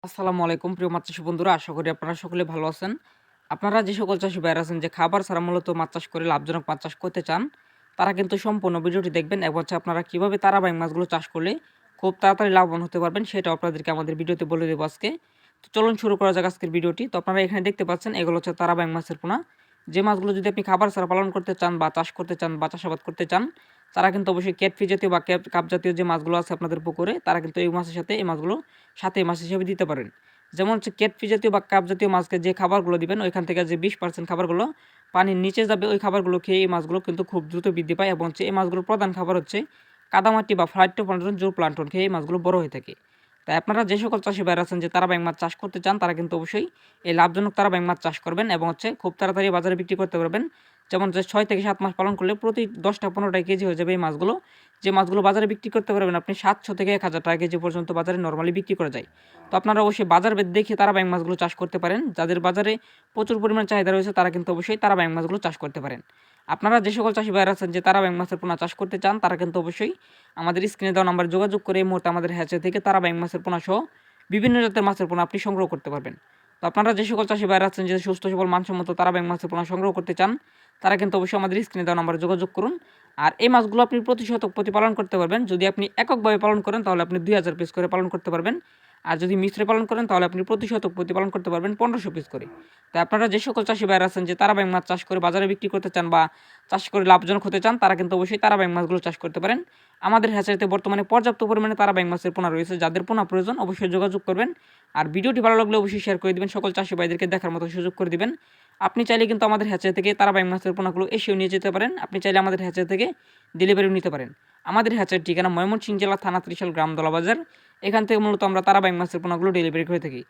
আসসালামু আলাইকুম প্রিয় মাছ চাষী বন্ধুরা, আশা করি আপনারা সকলে ভালো আছেন। আপনারা যে সকল চাষী ভাইরা আছেন যে খাবার ছাড়া মূলত মাছ চাষ করে লাভজনক মাছ চাষ করতে চান, তারা কিন্তু সম্পূর্ণ ভিডিওটি দেখবেন এবং আপনারা কিভাবে তারাবাইং মাছগুলো চাষ করলে খুব তাড়াতাড়ি লাভবান হতে পারবেন সেটাও আপনাদেরকে আমাদের ভিডিওতে বলে দেবো আজকে। তো চলুন শুরু করা যাক আজকের ভিডিওটি। তো আপনারা এখানে দেখতে পাচ্ছেন এগুলো হচ্ছে তারাবাইং মাছের পোনা। যে মাছগুলো যদি আপনি খাবার ছাড়া পালন করতে চান বা চাষ করতে চান বা চাষাবাদ করতে চান, তারা কিন্তু অবশ্যই ক্যাটফি জাতীয় বা কাপ জাতীয় যে মাছগুলো আছে আপনাদের পুকুরে, তারা কিন্তু এই মাছের সাথে এই মাছগুলো সাথে মাছ হিসেবে দিতে পারেন। যেমন হচ্ছে ক্যাটফি জাতীয় বা কাপ জাতীয় মাছকে যে খাবারগুলো দিবেন ওইখান থেকে যে 20% খাবারগুলো পানির নিচে যাবে, ওই খাবারগুলো খেয়ে এই মাছগুলো কিন্তু খুব দ্রুত বৃদ্ধি পায় এবং হচ্ছে এই মাছগুলোর প্রধান খাবার হচ্ছে কাদামাটি বা ফাইটোপ্লাঙ্কটন, জো প্লাঙ্কটন খেয়ে এই মাছগুলো বড় হয়ে থাকে। তাই আপনারা যে সকল চাষি ভাইরা আছেন যে তারাবাইং মাছ চাষ করতে চান, তারা কিন্তু অবশ্যই এই লাভজনক তারাবাইং মাছ চাষ করবেন এবং হচ্ছে খুব তাড়াতাড়ি বাজারে বিক্রি করতে পারবেন। যেমন যে 6 থেকে 7 মাস পালন করলে প্রতি 10টা 15টা কেজি হয়ে যাবে এই মাছগুলো। যে মাছগুলো বাজারে বিক্রি করতে পারবেন আপনি 700 থেকে 1000 টাকা কেজি পর্যন্ত বাজারে নরমালি বিক্রি করা যায়। তো আপনারা অবশ্যই বাজার ভেদ দেখে তারাবাইং মাছগুলো চাষ করতে পারেন। যাদের বাজারে প্রচুর পরিমাণ চাহিদা রয়েছে তারা কিন্তু অবশ্যই তারাবাইং মাছগুলো চাষ করতে পারেন। আপনারা যে সকল চাষি ভাইরা আছেন যে তারাবাইং মাছের পোনা চাষ করতে চান, তারা কিন্তু অবশ্যই আমাদের স্ক্রিনে দেওয়া নাম্বারে যোগাযোগ করে এই মুহূর্তে আমাদের হ্যাচে থেকে তারাবাইং মাছের পোনা সহ বিভিন্ন জাতের মাছের পোনা আপনি সংগ্রহ করতে পারবেন। তো আপনারা যে সকল চাষি ভাইরা আছেন যে সুস্থ সবল মানসম্মত তারাবাইং মাছের পোনা সংগ্রহ করতে চান, তারা কিন্তু অবশ্যই আমাদের স্ক্রিনে দেওয়া নাম্বারে যোগাযোগ করুন। আর এই মাছগুলো আপনি প্রতি শতক প্রতিপালন করতে পারবেন। যদি আপনি এককভাবে পালন করেন তাহলে আপনি 2000 পিস করে পালন করতে পারবেন। আর যদি মিশ্রে পালন করেন তাহলে আপনি প্রতি শতক প্রতিপালন করতে পারবেন 1500 পিস করে। তাই আপনারা যে সকল চাষি ভাইরা আছেন যে তারাবাইং মাছ চাষ করে বাজারে বিক্রি করতে চান বা চাষ করে লাভজনক হতে চান, তারা কিন্তু অবশ্যই তারাবাইং মাছগুলো চাষ করতে পারেন। আমাদের হ্যাচারিতে বর্তমানে পর্যাপ্ত পরিমাণে তারাবাইং মাছের পোনা রয়েছে। যাদের পোনা প্রয়োজন অবশ্যই যোগাযোগ করবেন। আর ভিডিওটি ভালো লাগলে অবশ্যই শেয়ার করে দিবেন, সকল চাষি ভাইদেরকে দেখার মতো সুযোগ করে দিবেন। আপনি চাইলে কিন্তু আমাদের হ্যাচারি থেকে তারাবাইং মাছের পোনাগুলো এসেও নিয়ে যেতে পারেন। আপনি চাইলে আমাদের হ্যাচারি থেকে ডেলিভারিও নিতে পারেন। আমাদের হ্যাচারির ঠিকানা ময়মনসিংহ জেলা, থানা ত্রিশাল, গ্রাম দলাবাজার। এখান থেকে মূলত আমরা তারাবাইং মাছের পোনাগুলো ডেলিভারি করে থাকি।